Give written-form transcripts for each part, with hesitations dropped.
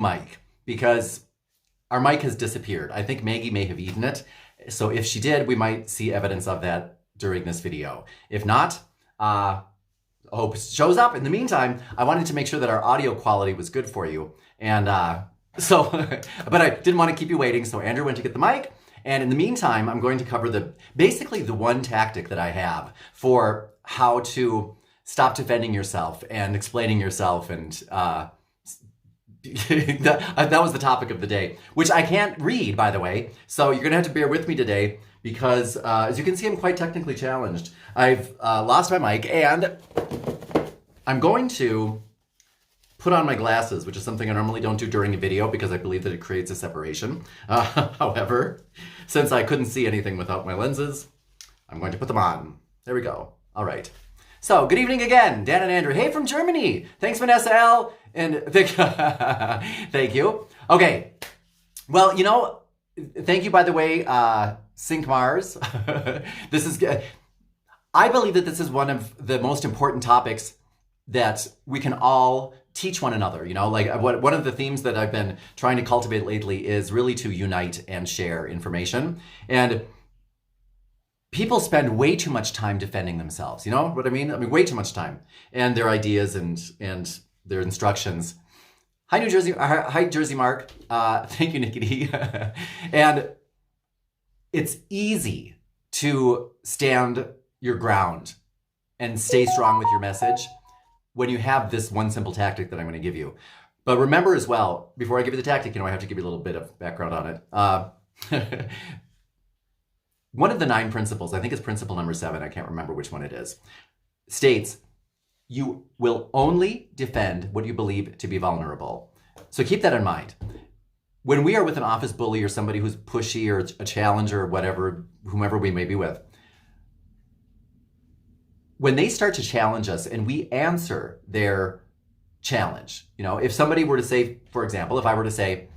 mic because our mic has disappeared. I think Maggie may have eaten it. So if she did, we might see evidence of that during this video. If not, hope it shows up. In the meantime, I wanted to make sure that our audio quality was good for you. And but I didn't want to keep you waiting. So Andrew went to get the mic. And in the meantime, I'm going to cover basically the one tactic that I have for how to stop defending yourself and explaining yourself. And that was the topic of the day, which I can't read, by the way. So you're going to have to bear with me today because, as you can see, I'm quite technically challenged. I've lost my mic, and I'm going to put on my glasses, which is something I normally don't do during a video because I believe that it creates a separation. However, since I couldn't see anything without my lenses, I'm going to put them on. There we go. All right. So, good evening again, Dan and Andrew. Hey, from Germany. Thanks, Vanessa L. And thank you. Okay. Well, thank you, by the way, Sync Mars. This is good. I believe that this is one of the most important topics that we can all teach one another. One of the themes that I've been trying to cultivate lately is really to unite and share information. And people spend way too much time defending themselves. You know what I mean? I mean, way too much time. And their ideas and their instructions. Hi, New Jersey. Hi, Jersey Mark. Thank you, Nickety. And it's easy to stand your ground and stay strong with your message when you have this one simple tactic that I'm going to give you. But remember as well, before I give you the tactic, I have to give you a little bit of background on it. One of the 9 principles, I think it's principle number 7, I can't remember which one it is, states you will only defend what you believe to be vulnerable. So keep that in mind. When we are with an office bully or somebody who's pushy or a challenger or whatever, whomever we may be with, when they start to challenge us and we answer their challenge, if somebody were to say, for example, if I were to say,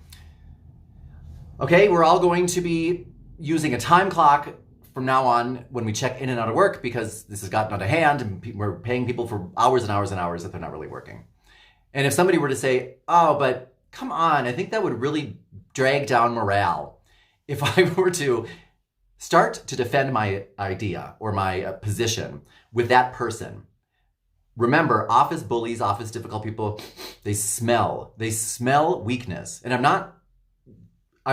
okay, we're all going to be using a time clock from now on when we check in and out of work because this has gotten out of hand and we're paying people for hours and hours and hours that they're not really working. And if somebody were to say, oh, but come on, I think that would really drag down morale. If I were to start to defend my idea or my position with that person, remember, office bullies, office difficult people, they smell weakness. And I'm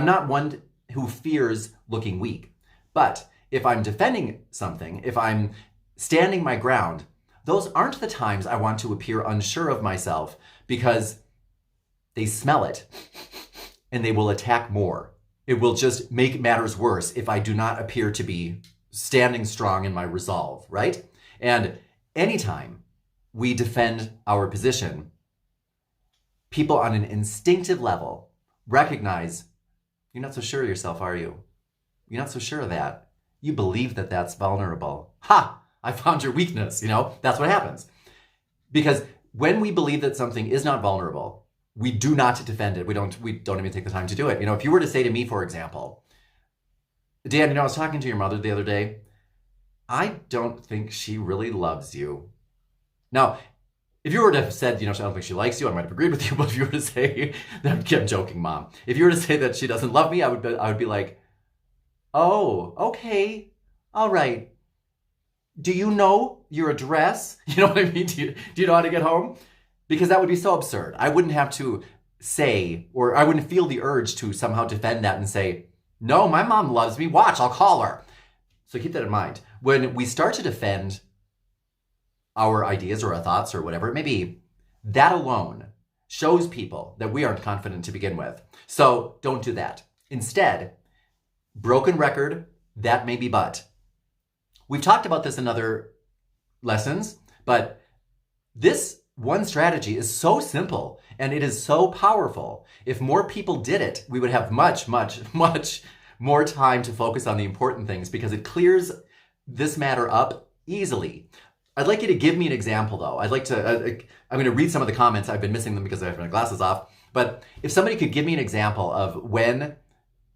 not one who fears looking weak. But if I'm defending something, if I'm standing my ground, those aren't the times I want to appear unsure of myself because they smell it and they will attack more. It will just make matters worse if I do not appear to be standing strong in my resolve, right? And anytime we defend our position, people on an instinctive level recognize you're not so sure of yourself, are you? You're not so sure of that. You believe that that's vulnerable. Ha! I found your weakness. That's what happens. Because when we believe that something is not vulnerable, we do not defend it. We don't even take the time to do it. If you were to say to me, for example, Dan, I was talking to your mother the other day. I don't think she really loves you. Now, if you were to have said, I don't think she likes you, I might have agreed with you. But if you were to say, I'm joking, Mom. If you were to say that she doesn't love me, I would be like, oh, okay, all right. Do you know your address? You know what I mean? Do you know how to get home? Because that would be so absurd. I wouldn't have to say, or I wouldn't feel the urge to somehow defend that and say, no, my mom loves me. Watch, I'll call her. So keep that in mind. When we start to defend our ideas or our thoughts or whatever it may be, that alone shows people that we aren't confident to begin with. So don't do that. Instead, broken record, that may be but. We've talked about this in other lessons, but this one strategy is so simple and it is so powerful. If more people did it, we would have much, much, much more time to focus on the important things because it clears this matter up easily. I'd like you to give me an example, though. I'm going to read some of the comments. I've been missing them because I have my glasses off. But if somebody could give me an example of when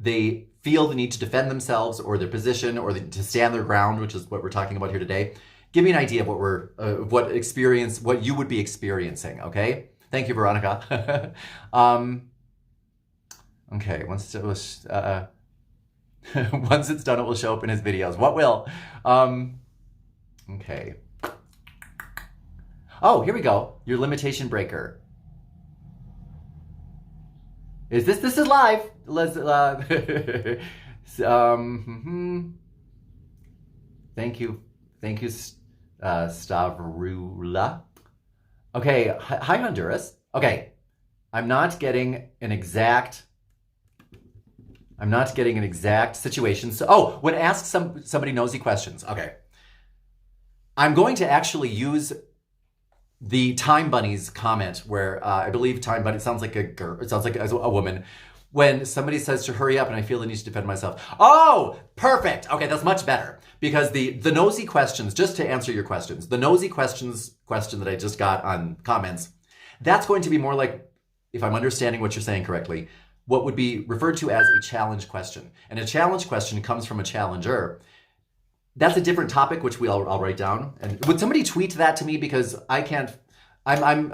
they feel the need to defend themselves or their position or to stand their ground, which is what we're talking about here today, give me an idea of what you would be experiencing, okay? Thank you, Veronica. Okay, once it was, once it's done, it will show up in his videos. What will? Okay. Oh, here we go. Your limitation breaker. This is live? Let's, thank you. Thank you, Stavrula. Okay, hi Honduras. Okay, I'm not getting an exact situation. So, when asked somebody nosy questions. Okay. I'm going to actually use the Time Bunny's comment where I believe Time Bunny sounds like a girl. It sounds like a woman. When somebody says to hurry up and I feel the need to defend myself. Oh, perfect. Okay, that's much better. Because the nosy questions, just to answer your questions, the nosy question that I just got on comments, that's going to be more like, if I'm understanding what you're saying correctly, what would be referred to as a challenge question. And a challenge question comes from a challenger. That's a different topic, which I'll write down. And would somebody tweet that to me, because I can't. I'm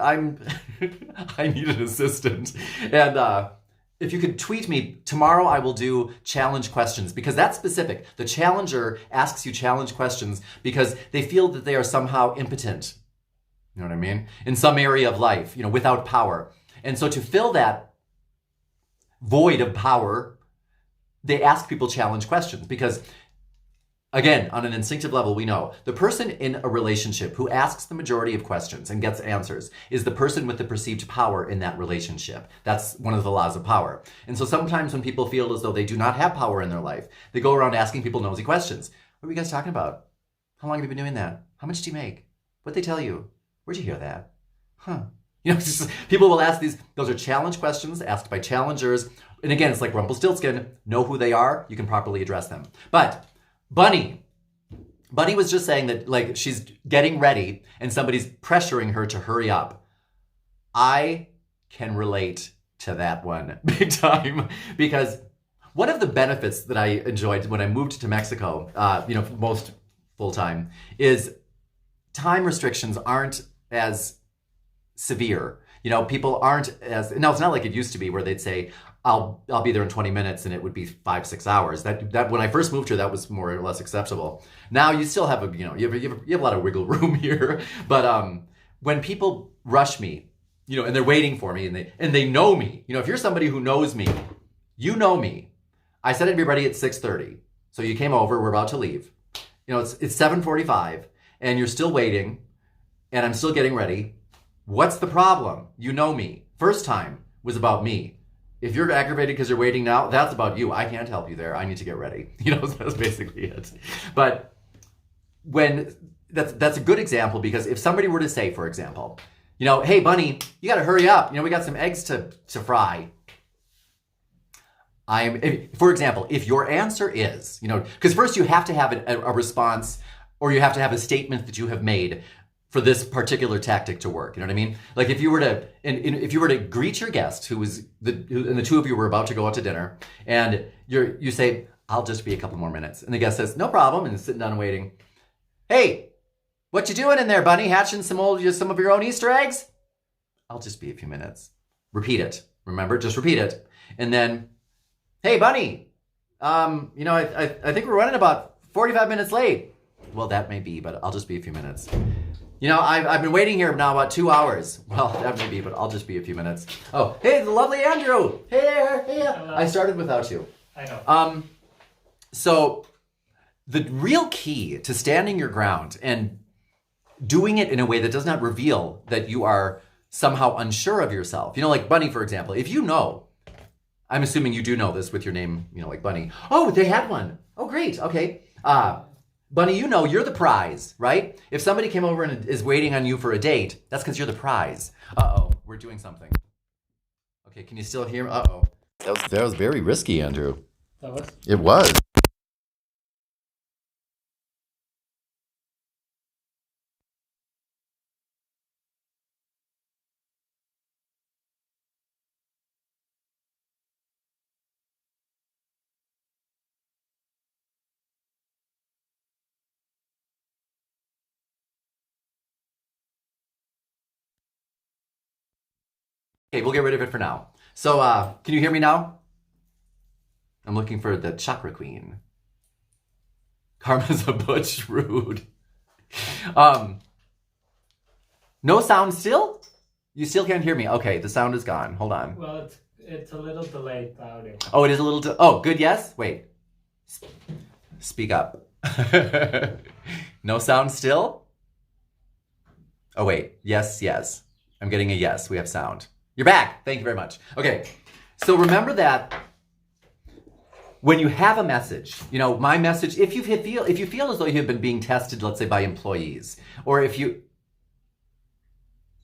I need an assistant. And if you could tweet me tomorrow, I will do challenge questions, because that's specific. The challenger asks you challenge questions because they feel that they are somehow impotent. You know what I mean? In some area of life, without power. And so to fill that void of power, they ask people challenge questions because, again, on an instinctive level, we know the person in a relationship who asks the majority of questions and gets answers is the person with the perceived power in that relationship. That's one of the laws of power. And so sometimes when people feel as though they do not have power in their life, they go around asking people nosy questions. What are you guys talking about? How long have you been doing that? How much do you make? What'd they tell you? Where'd you hear that? Huh. People will ask these. Those are challenge questions asked by challengers. And again, it's like Rumpelstiltskin. Know who they are. You can properly address them. But Bunny was just saying that, like, she's getting ready and somebody's pressuring her to hurry up. I can relate to that one big time, because one of the benefits that I enjoyed when I moved to Mexico, most full time, is time restrictions aren't as severe. People aren't as, now it's not like it used to be where they'd say, I'll be there in 20 minutes and it would be 5-6 hours. That when I first moved here, that was more or less acceptable. Now you still have you have a lot of wiggle room here. But when people rush me, and they're waiting for me and they know me, if you're somebody who knows me, you know me. I said I'd be ready at 6:30. So you came over, we're about to leave. It's 7:45 and you're still waiting and I'm still getting ready. What's the problem? You know me. First time was about me. If you're aggravated because you're waiting now, that's about you. I can't help you there. I need to get ready. That's basically it. But when that's a good example, because if somebody were to say, for example, hey Bunny, you got to hurry up. We got some eggs to fry. For example, if your answer is, because first you have to have a response, or you have to have a statement that you have made for this particular tactic to work. You know what I mean? Like if you were to greet your guest and the two of you were about to go out to dinner, and you say, I'll just be a couple more minutes. And the guest says, no problem, and is sitting down and waiting. Hey, what you doing in there, Bunny? Hatching some of your own Easter eggs? I'll just be a few minutes. Repeat it. Remember, just repeat it. And then, hey, Bunny, I think we're running about 45 minutes late. Well, that may be, but I'll just be a few minutes. I've been waiting here now about 2 hours. Well, that may be, but I'll just be a few minutes. Oh, hey, the lovely Andrew. Hey there. Hey. I started without you. I know. So the real key to standing your ground and doing it in a way that does not reveal that you are somehow unsure of yourself. Like Bunny, for example. If I'm assuming you do know this with your name, like Bunny. Oh, they had one. Oh, great. Okay. Bunny, you're the prize, right? If somebody came over and is waiting on you for a date, that's because you're the prize. Uh-oh, we're doing something. Okay, can you still hear me? Uh-oh. That was very risky, Andrew. That was? It was. Okay, we'll get rid of it for now. So, can you hear me now? I'm looking for the chakra queen. Karma's a butch rude. No sound still? You still can't hear me. Okay, the sound is gone. Hold on. Well, it's a little delayed, the audio. Oh, it is a little... oh, good, yes? Wait. Speak up. No sound still? Oh, wait. Yes, yes. I'm getting a yes. We have sound. You're back. Thank you very much. Okay. So remember that when you have a message, my message, if you feel as though you have been being tested, let's say by employees, or if you...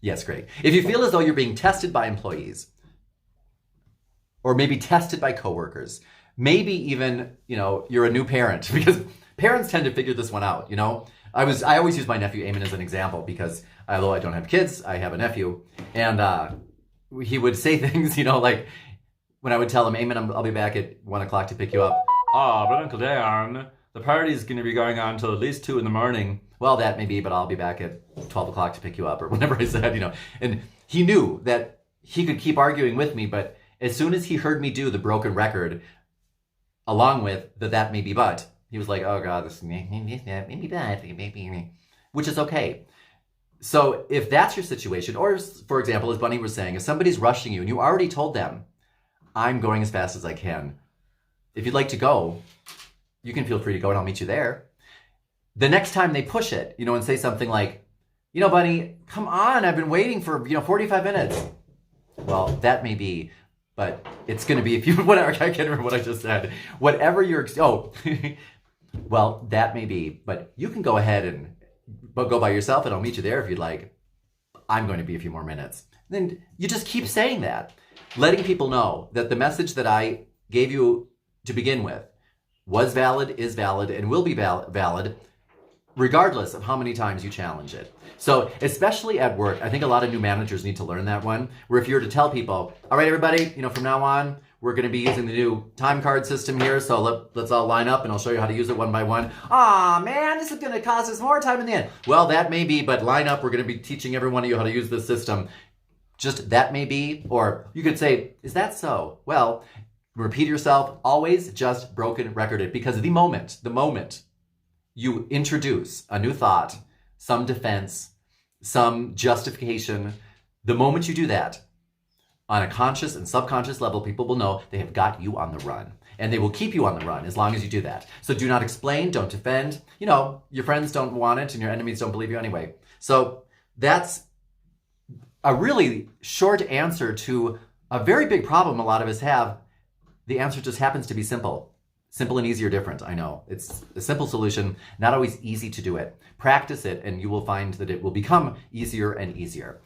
Yes, great. If you feel as though you're being tested by employees, or maybe tested by coworkers, maybe even, you're a new parent, because parents tend to figure this one out, I always use my nephew Eamon as an example because although I don't have kids, I have a nephew, and he would say things, like when I would tell him, Eamon, I'll be back at 1 o'clock to pick you up. But Uncle Darren, the party's going to be going on until at least 2 in the morning. Well, that may be, but I'll be back at 12 o'clock to pick you up, or whenever I said, and he knew that he could keep arguing with me, but as soon as he heard me do the broken record, along with the that may be but, he was like, oh God, this maybe that, maybe, which is okay. So if that's your situation, or for example, as Bunny was saying, if somebody's rushing you and you already told them, I'm going as fast as I can. If you'd like to go, you can feel free to go and I'll meet you there. The next time they push it, and say something like, Bunny, come on, I've been waiting for, 45 minutes. Well, that may be, but it's going to be, if you, whatever, I can't remember what I just said. Whatever you're, well, that may be, but you can go ahead and go by yourself and I'll meet you there if you'd like. I'm going to be a few more minutes. Then you just keep saying that, letting people know that the message that I gave you to begin with was valid, is valid, and will be valid, regardless of how many times you challenge it. So especially at work, I think a lot of new managers need to learn that one, where if you were to tell people, all right, everybody, from now on, we're going to be using the new time card system here, so let's all line up and I'll show you how to use it one by one. Aw, man, this is going to cost us more time in the end. Well, that may be, but line up, we're going to be teaching every one of you how to use this system. Just that may be, or you could say, is that so? Well, repeat yourself, always just broken recorded, because the moment you introduce a new thought, some defense, some justification, the moment you do that, on a conscious and subconscious level, people will know they have got you on the run. And they will keep you on the run as long as you do that. So do not explain, don't defend. Your friends don't want it and your enemies don't believe you anyway. So that's a really short answer to a very big problem a lot of us have. The answer just happens to be simple. Simple and easy are different, I know. It's a simple solution, not always easy to do it. Practice it and you will find that it will become easier and easier.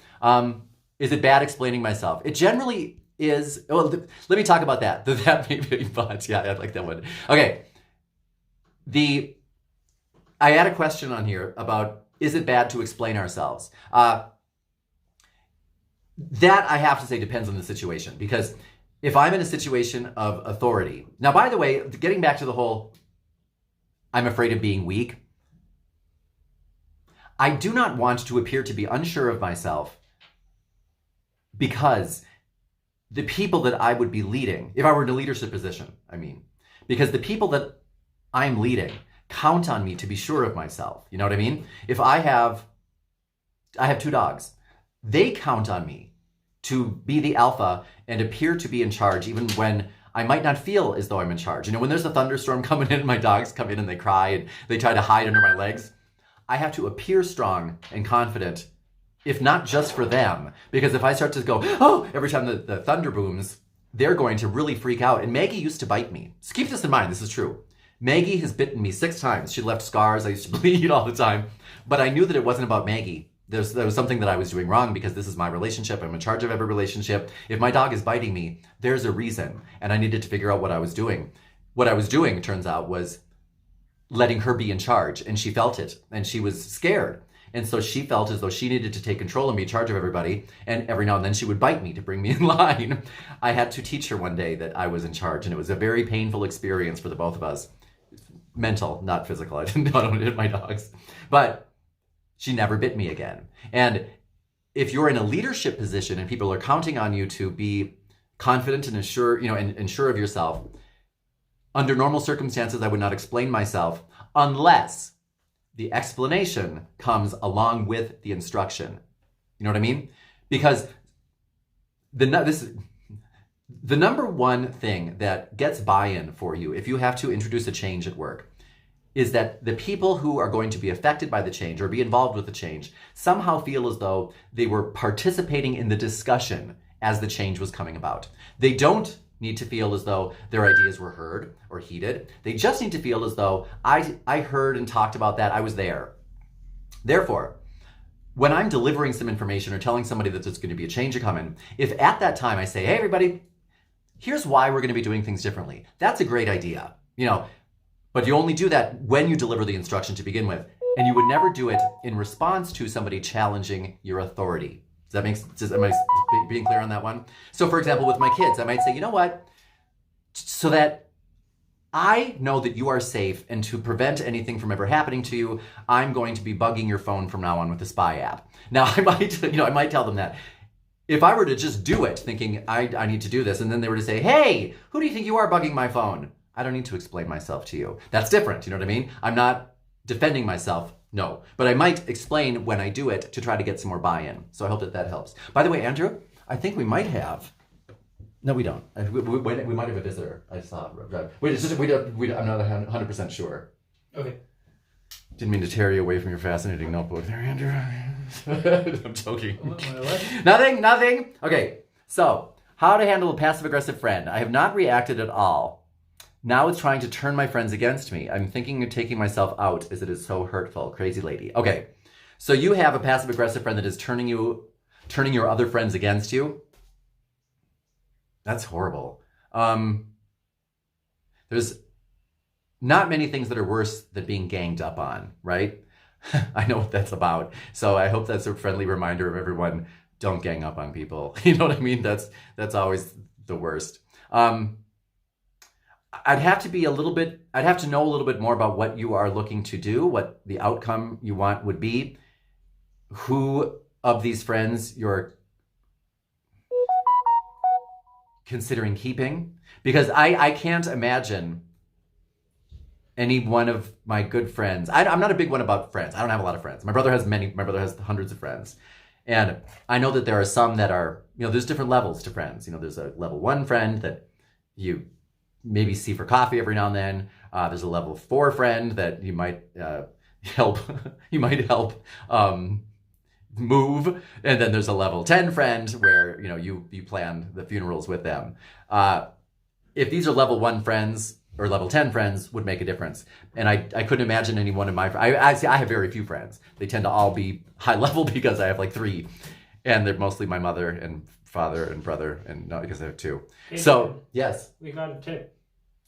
Is it bad explaining myself? It generally is. Well, let me talk about that. That may be, but yeah, I like that one. Okay. I had a question on here about, is it bad to explain ourselves? That I have to say depends on the situation, because if I'm in a situation of authority. Now, by the way, getting back to the whole, I'm afraid of being weak. I do not want to appear to be unsure of myself, because the people that I would be leading, if I were in a leadership position, because the people that I'm leading count on me to be sure of myself. You know what I mean? If I have 2 dogs, they count on me to be the alpha and appear to be in charge, even when I might not feel as though I'm in charge. When there's a thunderstorm coming in and my dogs come in and they cry and they try to hide under my legs, I have to appear strong and confident, if not just for them. Because if I start to go, oh, every time the thunder booms, they're going to really freak out. And Maggie used to bite me. So keep this in mind, this is true. Maggie has bitten me 6 times. She left scars. I used to bleed all the time. But I knew that it wasn't about Maggie. There was something that I was doing wrong, because this is my relationship. I'm in charge of every relationship. If my dog is biting me, there's a reason. And I needed to figure out what I was doing. What I was doing, it turns out, was letting her be in charge. And she felt it. And she was scared. And so she felt as though she needed to take control and be in charge of everybody. And every now and then she would bite me to bring me in line. I had to teach her one day that I was in charge. And it was a very painful experience for the both of us. Mental, not physical. I don't hit my dogs. But she never bit me again. And if you're in a leadership position and people are counting on you to be confident and sure of yourself, Under normal circumstances, I would not explain myself unless the explanation comes along with the instruction. You know what I mean? Because the number one thing that gets buy-in for you if you have to introduce a change at work is that the people who are going to be affected by the change or be involved with the change somehow feel as though they were participating in the discussion as the change was coming about. They don't need to feel as though their ideas were heard or heeded. They just need to feel as though I heard and talked about that, I was there. Therefore, when I'm delivering some information or telling somebody that there's going to be a change coming, if at that time I say, hey, everybody, here's why we're going to be doing things differently. That's a great idea, but you only do that when you deliver the instruction to begin with. And you would never do it in response to somebody challenging your authority. Am I being clear on that one? So for example, with my kids, I might say, you know what? So that I know that you are safe and to prevent anything from ever happening to you, I'm going to be bugging your phone from now on with the spy app. Now I might tell them that. If I were to just do it thinking I need to do this, and then they were to say, hey, who do you think you are bugging my phone? I don't need to explain myself to you. That's different, you know what I mean? I'm not defending myself, no. But I might explain when I do it to try to get some more buy-in. So I hope that helps. By the way, Andrew, I think we might have... No, we don't. We might have a visitor. I saw. Wait, it's just, I'm not 100% sure. Okay. Didn't mean to tear you away from your fascinating notebook there, Andrew. I'm joking. What? Nothing. Okay, so how to handle a passive-aggressive friend. I have not reacted at all. Now it's trying to turn my friends against me. I'm thinking of taking myself out as it is so hurtful. Crazy lady. Okay, so you have a passive-aggressive friend that is turning your other friends against you. That's horrible. There's not many things that are worse than being ganged up on, right? I know what that's about. So I hope that's a friendly reminder of everyone, don't gang up on people. You know what I mean? That's always the worst. I'd have to know a little bit more about what you are looking to do, what the outcome you want would be, who of these friends you're considering keeping, because I can't imagine any one of my good friends. I'm not a big one about friends. I don't have a lot of friends. My brother has hundreds of friends. And I know that there are some that are, there's different levels to friends. There's a level 1 friend that you maybe see for coffee every now and then. There's a level 4 friend that you might help move, and then there's a level 10 friend where you plan the funerals with them. If these are level 1 friends or level 10 friends, would make a difference. And I couldn't imagine any one of my I have very few friends. They tend to all be high level because I have like 3, and they're mostly my mother and father and brother, and not because I have 2. Hey, so yes, we got a tip.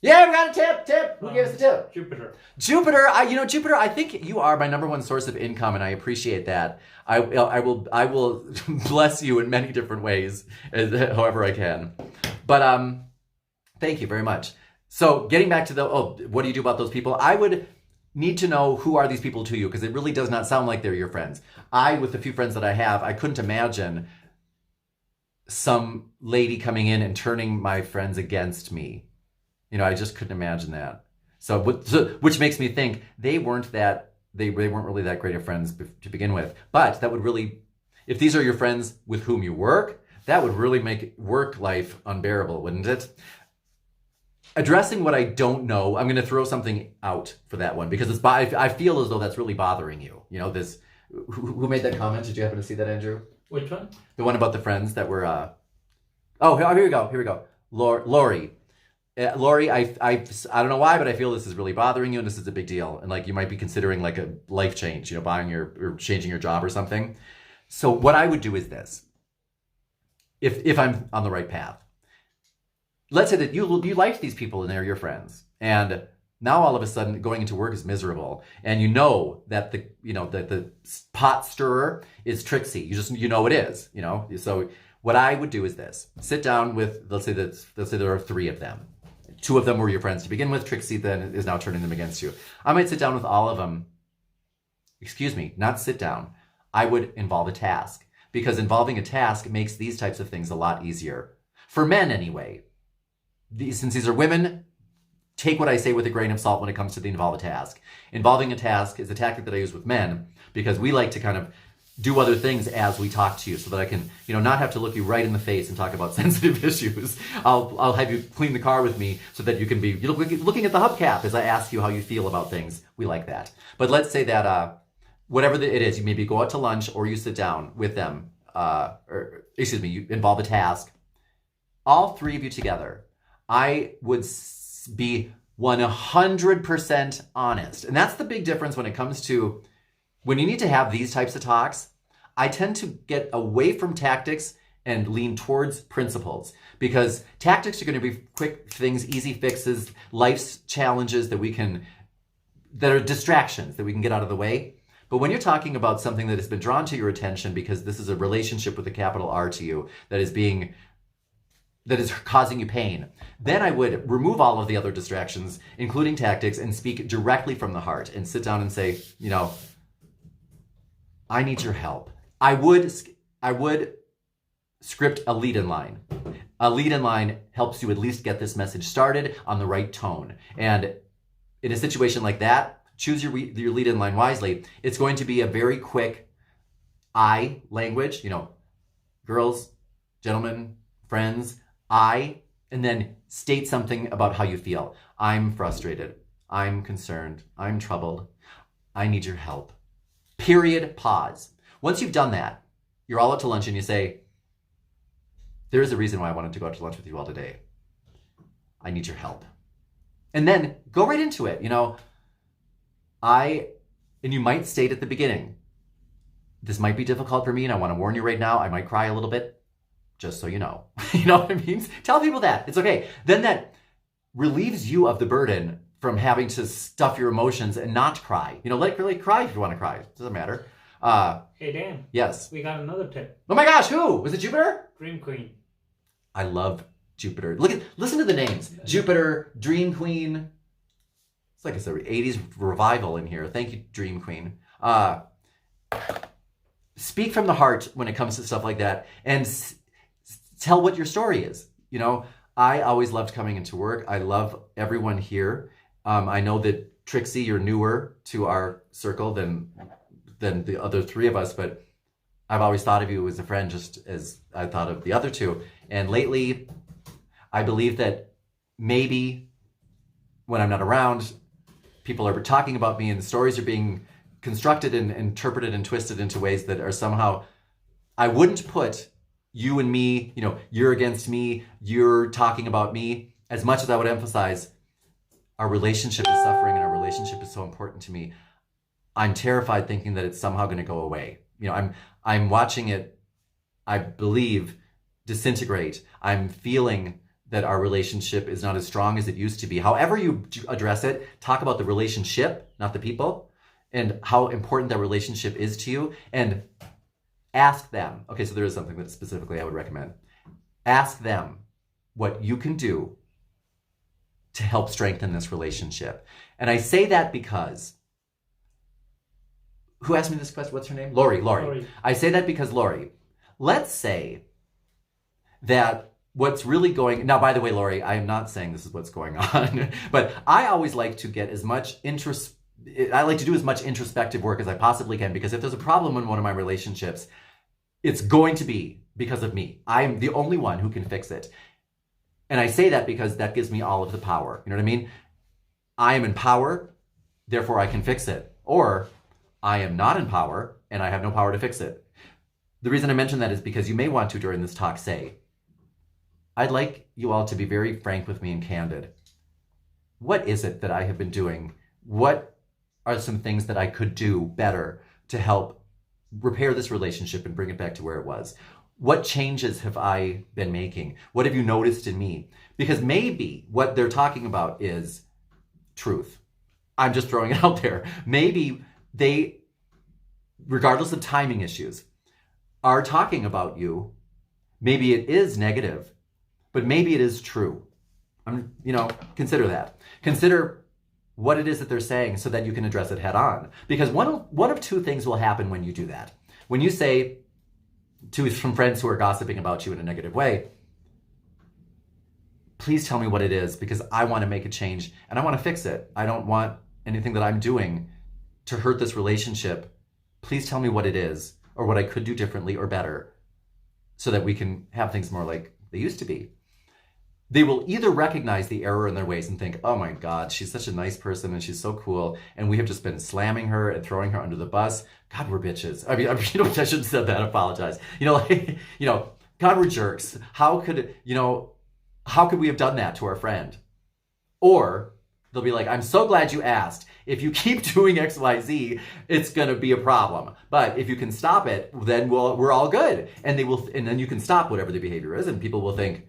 Yeah, we got a tip. Who gave us a tip? Jupiter. Jupiter, I think you are my number 1 source of income, and I appreciate that. I will bless you in many different ways, however I can. But thank you very much. So getting back to what do you do about those people? I would need to know, who are these people to you, because it really does not sound like they're your friends. With the few friends that I have, I couldn't imagine some lady coming in and turning my friends against me. I just couldn't imagine that. So which makes me think they weren't really that great of friends to begin with. But that would really, if these are your friends with whom you work, that would really make work life unbearable, wouldn't it? Addressing what I don't know, I'm going to throw something out for that one, because I feel as though that's really bothering you. Who made that comment? Did you happen to see that, Andrew? Which one? The one about the friends that were. Here we go. Lori. Lori, I don't know why, but I feel this is really bothering you, and this is a big deal. And you might be considering a life change, buying or changing your job or something. So what I would do is this. If I'm on the right path, let's say that you liked these people and they're your friends, and now all of a sudden going into work is miserable, and that the pot stirrer is Trixie. You know it is. So what I would do is this: sit down with, let's say there are 3 of them. 2 of them were your friends to begin with. Trixie then is now turning them against you. I might sit down with all of them. Excuse me, not sit down. I would involve a task, because involving a task makes these types of things a lot easier. For men, anyway. Since these are women, take what I say with a grain of salt when it comes to the involve a task. Involving a task is a tactic that I use with men because we like to kind of do other things as we talk to you so that I can, not have to look you right in the face and talk about sensitive issues. I'll have you clean the car with me so that you can be looking at the hubcap as I ask you how you feel about things. We like that. But let's say that whatever it is, you maybe go out to lunch or you sit down with them, you involve a task. All three of you together, I would be 100% honest. And that's the big difference when it comes to when you need to have these types of talks. I tend to get away from tactics and lean towards principles because tactics are going to be quick things, easy fixes, life's challenges that are distractions that we can get out of the way. But when you're talking about something that has been drawn to your attention because this is a relationship with a capital R to you that is causing you pain, then I would remove all of the other distractions, including tactics, and speak directly from the heart and sit down and say, I need your help. I would script a lead-in line. A lead-in line helps you at least get this message started on the right tone. And in a situation like that, choose your lead-in line wisely. It's going to be a very quick I language, girls, gentlemen, friends, I, and then state something about how you feel. I'm frustrated. I'm concerned. I'm troubled. I need your help. Period. Pause. Once you've done that, you're all out to lunch and you say, there is a reason why I wanted to go out to lunch with you all today. I need your help. And then go right into it. And you might state at the beginning, this might be difficult for me and I want to warn you right now, I might cry a little bit, just so you know. You know what I mean? Tell people that. It's okay. Then that relieves you of the burden from having to stuff your emotions and not cry. Really cry if you want to cry. It doesn't matter. Hey, Dan. Yes. We got another tip. Oh my gosh, who? Was it Jupiter? Dream Queen. I love Jupiter. Listen to the names. Jupiter, Dream Queen. It's like it's an 80s revival in here. Thank you, Dream Queen. Speak from the heart when it comes to stuff like that and tell what your story is. I always loved coming into work. I love everyone here. I know that Trixie, you're newer to our circle than the other three of us, but I've always thought of you as a friend just as I thought of the other two. And lately, I believe that maybe when I'm not around, people are talking about me and the stories are being constructed and interpreted and twisted into ways that are somehow, I wouldn't put you and me, you're against me, you're talking about me, as much as I would emphasize our relationship is suffering and our relationship is so important to me. I'm terrified thinking that it's somehow going to go away. I'm watching it, I believe, disintegrate. I'm feeling that our relationship is not as strong as it used to be. However you address it, talk about the relationship, not the people, and how important that relationship is to you, and ask them. Okay, so there is something that specifically I would recommend. Ask them what you can do to help strengthen this relationship. And I say that because, who asked me this question? What's her name? Lori. I say that because Lori, let's say that what's really going, now by the way, Lori, I am not saying this is what's going on, but I always like to get as much I like to do as much introspective work as I possibly can, because if there's a problem in one of my relationships, it's going to be because of me. I'm the only one who can fix it. And I say that because that gives me all of the power. You know what I mean? I am in power, therefore I can fix it. Or I am not in power and I have no power to fix it. The reason I mention that is because you may want to, during this talk, say, I'd like you all to be very frank with me and candid. What is it that I have been doing? What are some things that I could do better to help repair this relationship and bring it back to where it was? What changes have I been making? What have you noticed in me? Because maybe what they're talking about is truth. I'm just throwing it out there. Maybe they, regardless of timing issues, are talking about you. Maybe it is negative, but maybe it is true. Consider that. Consider what it is that they're saying so that you can address it head on. Because one of two things will happen when you do that. When you say to some friends who are gossiping about you in a negative way, please tell me what it is because I want to make a change and I want to fix it. I don't want anything that I'm doing to hurt this relationship. Please tell me what it is or what I could do differently or better so that we can have things more like they used to be. They will either recognize the error in their ways and think, oh my God, she's such a nice person and she's so cool. And we have just been slamming her and throwing her under the bus. God, we're bitches. I mean, I shouldn't have said that. I apologize. God, we're jerks. How could we have done that to our friend? Or they'll be like, I'm so glad you asked. If you keep doing X, Y, Z, it's going to be a problem. But if you can stop it, then we're all good. And then you can stop whatever the behavior is. And people will think,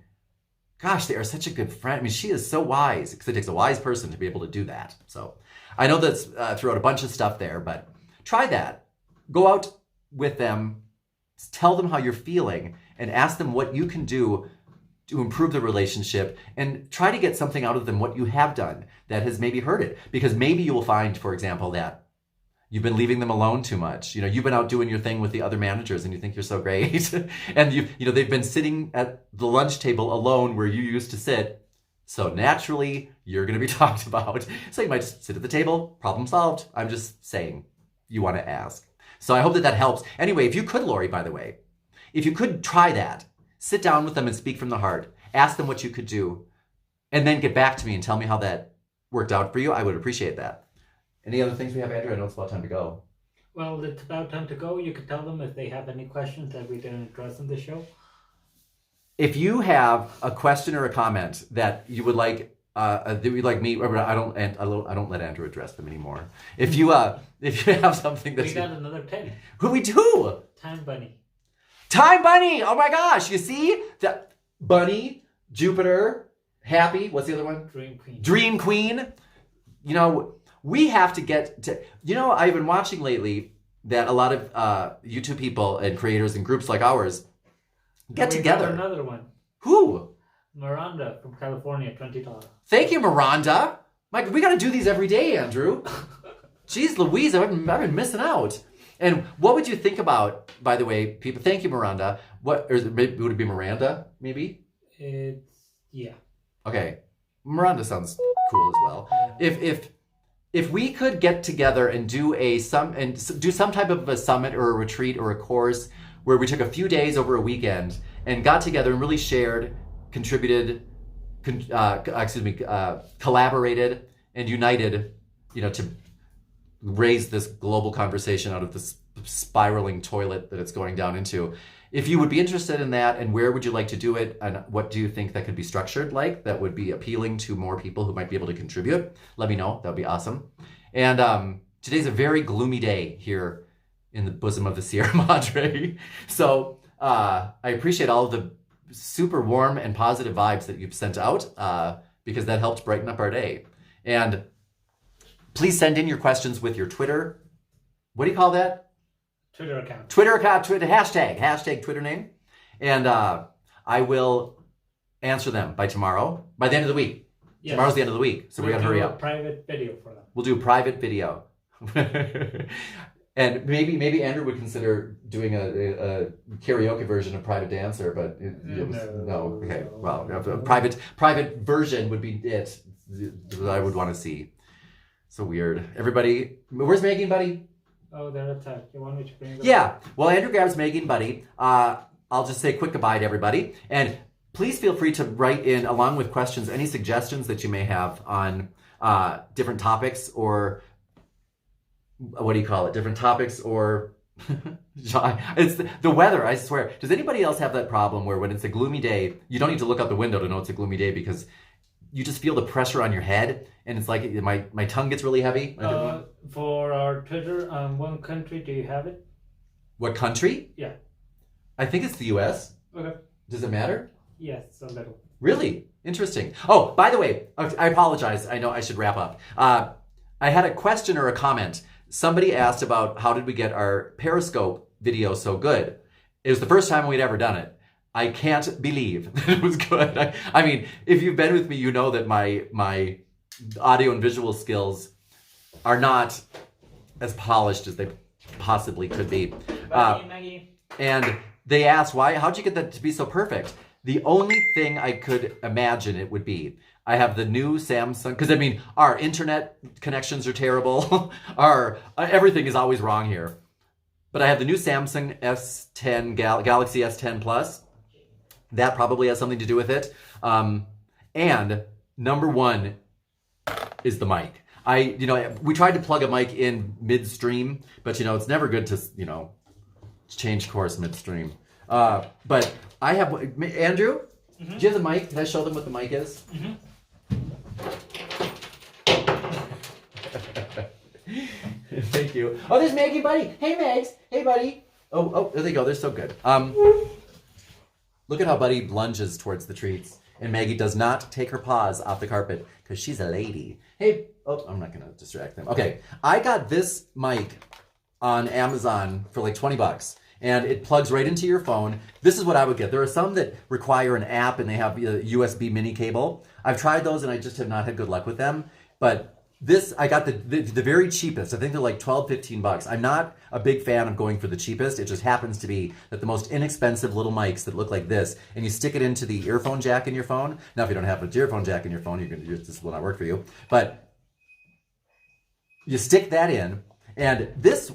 gosh, they are such a good friend. I mean, she is so wise because it takes a wise person to be able to do that. So I know that's throughout a bunch of stuff there, but try that. Go out with them, tell them how you're feeling, and ask them what you can do to improve the relationship and try to get something out of them, what you have done that has maybe hurt it. Because maybe you will find, for example, that you've been leaving them alone too much. You've been out doing your thing with the other managers and you think you're so great. And they've been sitting at the lunch table alone where you used to sit. So naturally, you're going to be talked about. So you might just sit at the table, problem solved. I'm just saying you want to ask. So I hope that helps. Anyway, if you could, Lori, by the way, if you could try that, sit down with them and speak from the heart, ask them what you could do, and then get back to me and tell me how that worked out for you, I would appreciate that. Any other things we have, Andrew? I know it's about time to go. Well, it's about time to go. You could tell them if they have any questions that we didn't address in the show. If you have a question or a comment that you would like, that you'd like me, I don't let Andrew address them anymore. If you have something that we got another 10. Who we do? Time Bunny. Time Bunny. Oh my gosh! You see that Bunny, Jupiter, Happy. What's the other one? Dream Queen. Dream Queen. We have to get to, I've been watching lately that a lot of YouTube people and creators and groups like ours get together. Got another one. Who? Miranda from California, $20. Thank you, Miranda. Mike, we got to do these every day, Andrew. Jeez Louise, I've been missing out. And what would you think about, by the way, people? Thank you, Miranda. Would it be Miranda, maybe? Yeah. Okay. Miranda sounds cool as well. If we could get together and do some type of a summit or a retreat or a course where we took a few days over a weekend and got together and really shared, contributed, collaborated and united, to raise this global conversation out of this spiraling toilet that it's going down into. If you would be interested in that, and where would you like to do it, and what do you think that could be structured like that would be appealing to more people who might be able to contribute, let me know. That would be awesome. And today's a very gloomy day here in the bosom of the Sierra Madre. So I appreciate all of the super warm and positive vibes that you've sent out because that helped brighten up our day. And please send in your questions with your Twitter. What do you call that? Twitter account, hashtag Twitter name. And I will answer them by tomorrow, by the end of the week. Yes. Tomorrow's the end of the week, so we got to hurry up. Private video for them. We'll do a private video. And maybe Andrew would consider doing a karaoke version of Private Dancer, but no. Okay, well, a private version would be it that I would want to see. So weird. Everybody, where's Maggie and Buddy? Oh, they're attacked. You want me to bring them? Yeah. Well, Andrew grabs Maggie and Buddy. I'll just say quick goodbye to everybody. And please feel free to write in, along with questions, any suggestions that you may have on different topics or, what do you call it? Different topics or, it's the weather, I swear. Does anybody else have that problem where when it's a gloomy day, you don't need to look out the window to know it's a gloomy day because you just feel the pressure on your head and it's like my tongue gets really heavy? For our Twitter, what country do you have it? What country? Yeah. I think it's the U.S. Okay. Does it matter? Yes, a little. Really? Interesting. Oh, by the way, I apologize. I know I should wrap up. I had a question or a comment. Somebody asked about how did we get our Periscope video so good? It was the first time we'd ever done it. I can't believe that it was good. I mean, if you've been with me, you know that my audio and visual skills are not as polished as they possibly could be. Maggie. And they asked, how'd you get that to be so perfect? The only thing I could imagine it would be, I have the new Samsung, because I mean, our internet connections are terrible. Our everything is always wrong here. But I have the new Samsung S10 Galaxy S10 Plus. That probably has something to do with it. And number one is the mic. We tried to plug a mic in midstream, but it's never good to, change course midstream. But I have, Andrew, do you have the mic? Can I show them what the mic is? Thank you. Oh, there's Maggie, buddy. Hey, Megs. Hey, buddy. Oh, there they go. They're so good. Look at how Buddy lunges towards the treats. And Maggie does not take her paws off the carpet because she's a lady. Hey, I'm not going to distract them. Okay, I got this mic on Amazon for like $20. And it plugs right into your phone. This is what I would get. There are some that require an app and they have a USB mini cable. I've tried those and I just have not had good luck with them. But this, I got the very cheapest. I think they're like $12, $15. I'm not a big fan of going for the cheapest. It just happens to be that the most inexpensive little mics that look like this, and you stick it into the earphone jack in your phone. Now, if you don't have an earphone jack in your phone, this will not work for you. But you stick that in, and this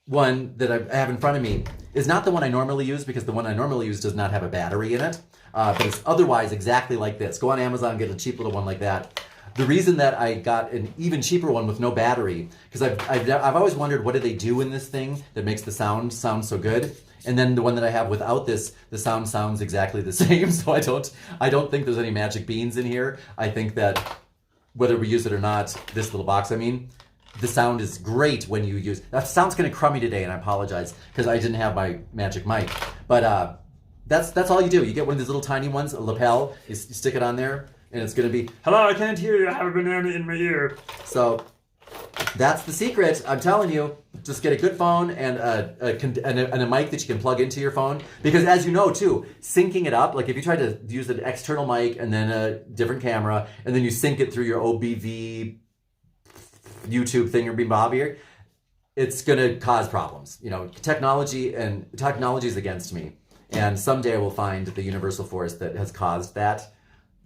one that I have in front of me is not the one I normally use because the one I normally use does not have a battery in it. But it's otherwise exactly like this. Go on Amazon and get a cheap little one like that. The reason that I got an even cheaper one with no battery, because I've always wondered what do they do in this thing that makes the sound so good. And then the one that I have without this, the sound sounds exactly the same. So I don't think there's any magic beans in here. I think that whether we use it or not, this little box, the sound is great when you use. That sound's kind of crummy today, and I apologize because I didn't have my magic mic. But that's all you do. You get one of these little tiny ones, a lapel. You stick it on there. And it's going to be, hello, I can't hear you. I have a banana in my ear. So that's the secret. I'm telling you, just get a good phone and a mic that you can plug into your phone. Because as you know, too, syncing it up, like if you try to use an external mic and then a different camera, and then you sync it through your OBV YouTube thing or Bob here, it's going to cause problems. Technology is against me. And someday I will find the universal force that has caused that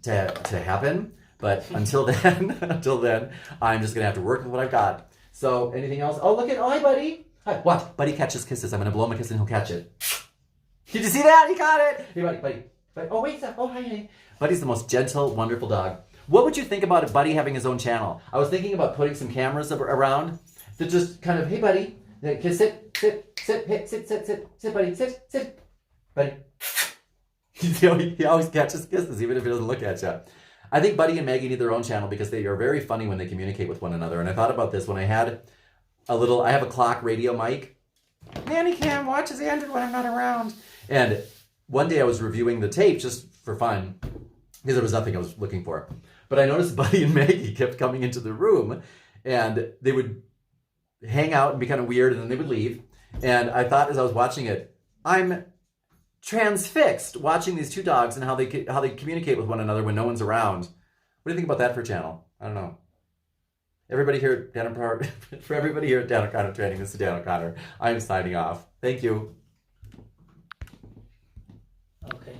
to happen, but until then, I'm just gonna have to work with what I've got. So, anything else? Oh, hi, Buddy. Hi, what? Buddy catches kisses. I'm gonna blow him a kiss and he'll catch it. Did you see that? He caught it. Hey, Buddy. Oh, wait, stop. Oh, hi. Buddy's the most gentle, wonderful dog. What would you think about Buddy having his own channel? I was thinking about putting some cameras around to just kind of, hey, Buddy, sit, Buddy, sit, Buddy. He always catches kisses, even if he doesn't look at you. I think Buddy and Maggie need their own channel because they are very funny when they communicate with one another. And I thought about this when I have a clock radio mic. Nanny Cam watches Andrew when I'm not around. And one day I was reviewing the tape just for fun because there was nothing I was looking for. But I noticed Buddy and Maggie kept coming into the room and they would hang out and be kind of weird and then they would leave. And I thought as I was watching it, I'm transfixed watching these two dogs and how they communicate with one another when no one's around. What do you think about that for a channel? I don't know. Everybody here at Dan O'Connor Training, this is Dan O'Connor. I'm signing off. Thank you. Okay.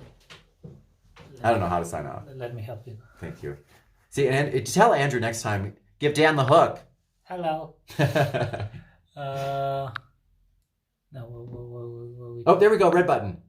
I don't know how to sign off. Let me help you. Thank you. See, and tell Andrew next time, give Dan the hook. Hello. No, Oh, there we go, red button.